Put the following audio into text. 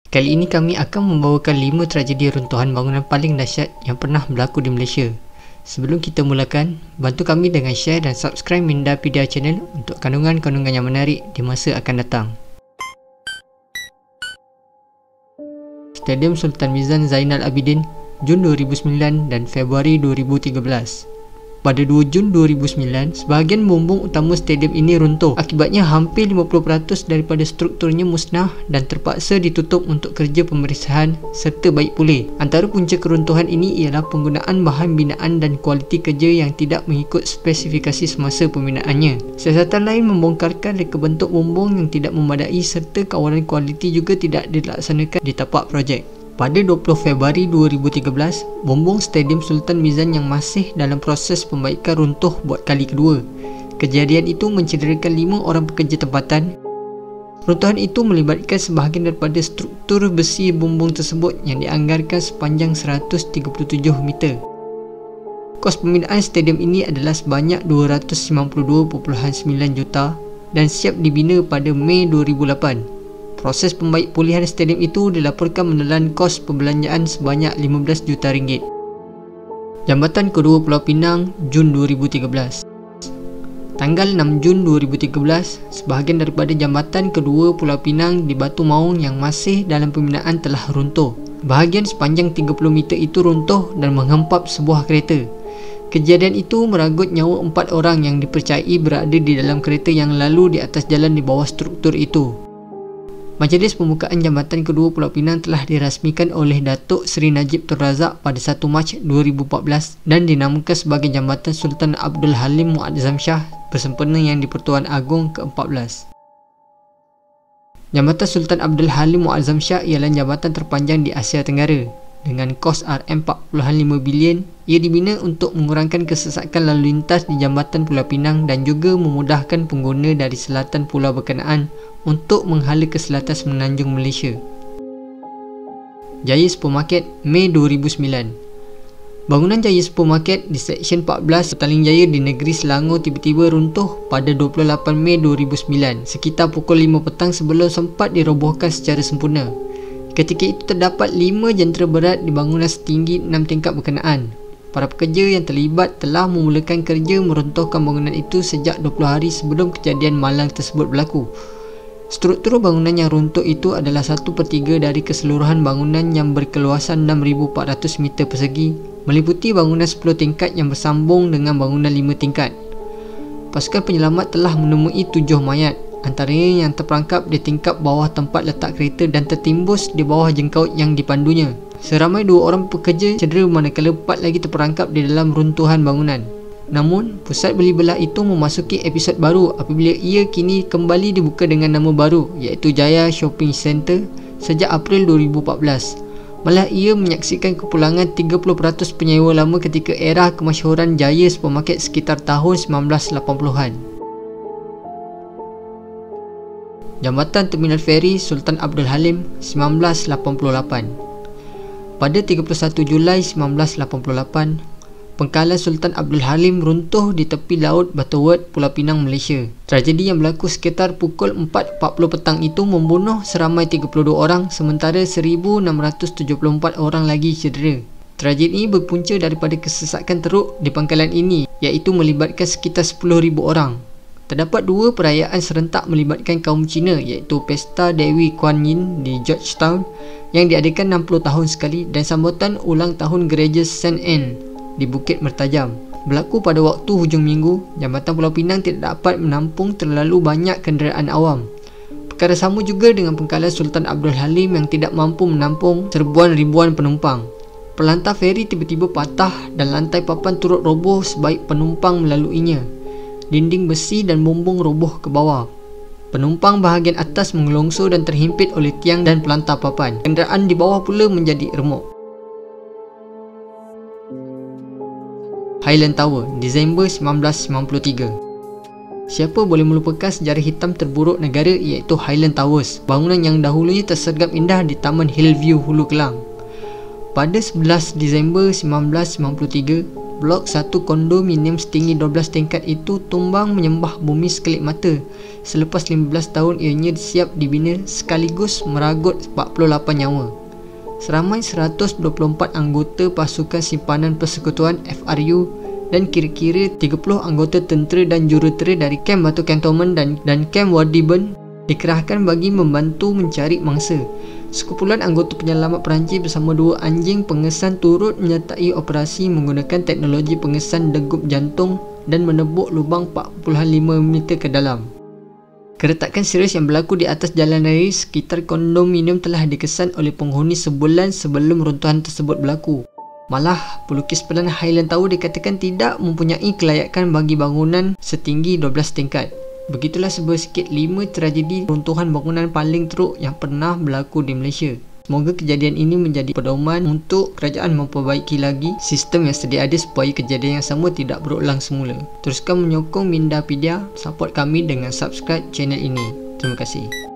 Kali ini kami akan membawakan 5 tragedi runtuhan bangunan paling dahsyat yang pernah berlaku di Malaysia. Sebelum kita mulakan, bantu kami dengan share dan subscribe Mindapedia Channel untuk kandungan-kandungan yang menarik di masa akan datang. Stadium Sultan Mizan Zainal Abidin, Jun 2009 dan Februari 2013. Pada 2 Jun 2009, sebahagian bumbung utama stadium ini runtuh. Akibatnya hampir 50% daripada strukturnya musnah dan terpaksa ditutup untuk kerja pembersihan serta baik pulih. Antara punca keruntuhan ini ialah penggunaan bahan binaan dan kualiti kerja yang tidak mengikut spesifikasi semasa pembinaannya. Siasatan lain membongkarkan reka bentuk bumbung yang tidak memadai serta kawalan kualiti juga tidak dilaksanakan di tapak projek. Pada 20 Februari 2013, bumbung Stadium Sultan Mizan yang masih dalam proses pembaikan runtuh buat kali kedua. Kejadian itu mencederakan 5 orang pekerja tempatan. Runtuhan itu melibatkan sebahagian daripada struktur besi bumbung tersebut yang dianggarkan sepanjang 137 meter. Kos pembinaan stadium ini adalah sebanyak 292.9 juta dan siap dibina pada Mei 2008. Proses pembaik pulihan stadium itu dilaporkan menelan kos perbelanjaan sebanyak 15 juta ringgit. Jambatan kedua Pulau Pinang, Jun 2013. Tanggal 6 Jun 2013, sebahagian daripada jambatan kedua Pulau Pinang di Batu Maung yang masih dalam pembinaan telah runtuh. Bahagian sepanjang 30 meter itu runtuh dan menghempap sebuah kereta. Kejadian itu merenggut nyawa 4 orang yang dipercayai berada di dalam kereta yang lalu di atas jalan di bawah struktur itu. Majlis pembukaan jambatan kedua Pulau Pinang telah dirasmikan oleh Datuk Seri Najib Tun Razak pada 1 Mac 2014 dan dinamakan sebagai Jambatan Sultan Abdul Halim Muazzam Shah bersempena Yang di-Pertuan Agong ke-14. Jambatan Sultan Abdul Halim Muazzam Shah ialah jambatan terpanjang di Asia Tenggara. Dengan kos RM4.5 bilion, ia dibina untuk mengurangkan kesesakan lalu lintas di Jambatan Pulau Pinang dan juga memudahkan pengguna dari selatan pulau berkenaan untuk menghala ke selatan semenanjung Malaysia. Jaya Supermarket, Mei 2009. Bangunan Jaya Supermarket di Seksyen 14 Petaling Jaya di negeri Selangor tiba-tiba runtuh pada 28 Mei 2009 sekitar pukul 5 petang sebelum sempat dirobohkan secara sempurna. Ketika itu terdapat 5 jentera berat di bangunan setinggi 6 tingkat berkenaan. Para pekerja yang terlibat telah memulakan kerja meruntuhkan bangunan itu sejak 20 hari sebelum kejadian malang tersebut berlaku. Struktur bangunan yang runtuh itu adalah 1/3 dari keseluruhan bangunan yang berkeluasan 6,400 meter persegi, meliputi bangunan 10 tingkat yang bersambung dengan bangunan 5 tingkat. Pasukan penyelamat telah menemui 7 mayat, antaranya yang terperangkap di tingkap bawah tempat letak kereta dan tertimbus di bawah jengkaut yang dipandunya. Seramai 2 orang pekerja cedera manakala 4 lagi terperangkap di dalam runtuhan bangunan. Namun, pusat beli belah itu memasuki episod baru apabila ia kini kembali dibuka dengan nama baru iaitu Jaya Shopping Centre sejak April 2014. Malah ia menyaksikan kepulangan 30% penyewa lama ketika era kemasyhuran Jaya Supermarket sekitar tahun 1980-an. Jambatan Terminal Feri Sultan Abdul Halim, 1988. Pada 31 Julai 1988, pengkalan Sultan Abdul Halim runtuh di tepi laut Butterworth, Pulau Pinang, Malaysia. Tragedi yang berlaku sekitar pukul 4.40 petang itu membunuh seramai 32 orang sementara 1,674 orang lagi cedera. Tragedi ini berpunca daripada kesesakan teruk di pangkalan ini iaitu melibatkan sekitar 10,000 orang. Terdapat 2 perayaan serentak melibatkan kaum Cina iaitu Pesta Dewi Kuan Yin di Georgetown yang diadakan 60 tahun sekali dan sambutan ulang tahun gereja St. Anne di Bukit Mertajam. Berlaku pada waktu hujung minggu, Jambatan Pulau Pinang tidak dapat menampung terlalu banyak kenderaan awam. Perkara sama juga dengan pengkalan Sultan Abdul Halim yang tidak mampu menampung serbuan ribuan penumpang. Pelantar feri tiba-tiba patah dan lantai papan turut roboh sebaik penumpang melaluinya. Dinding besi dan bumbung roboh ke bawah. Penumpang bahagian atas mengelongsor dan terhimpit oleh tiang dan pelantar papan. Kenderaan di bawah pula menjadi remuk. Highland Tower, Disember 1993. Siapa boleh melupakan sejarah hitam terburuk negara iaitu Highland Towers, bangunan yang dahulunya tersergap indah di Taman Hillview, Hulu Kelang. Pada 11 Disember 1993, Blok 1 kondominium setinggi 12 tingkat itu tumbang menyembah bumi sekelip mata Selepas 15 tahun ianya siap dibina sekaligus meragut 48 nyawa. Seramai 124 anggota pasukan simpanan persekutuan FRU dan kira-kira 30 anggota tentera dan jurutera dari Kem Batu Cantonment dan Kem Wadi Burn dikerahkan bagi membantu mencari mangsa. Sekumpulan anggota penyelamat Perancis bersama 2 anjing pengesan turut menyertai operasi menggunakan teknologi pengesan degup jantung dan menebuk lubang 4.5 meter ke dalam. Keretakan serius yang berlaku di atas jalan raya sekitar kondominium telah dikesan oleh penghuni sebulan sebelum runtuhan tersebut berlaku. Malah, pelukis pelan Highland Tower dikatakan tidak mempunyai kelayakan bagi bangunan setinggi 12 tingkat. Begitulah sebersikit 5 tragedi runtuhan bangunan paling teruk yang pernah berlaku di Malaysia. Semoga kejadian ini menjadi pedoman untuk kerajaan memperbaiki lagi sistem yang sedia ada supaya kejadian yang sama tidak berulang semula. Teruskan menyokong Mindapedia, support kami dengan subscribe channel ini. Terima kasih.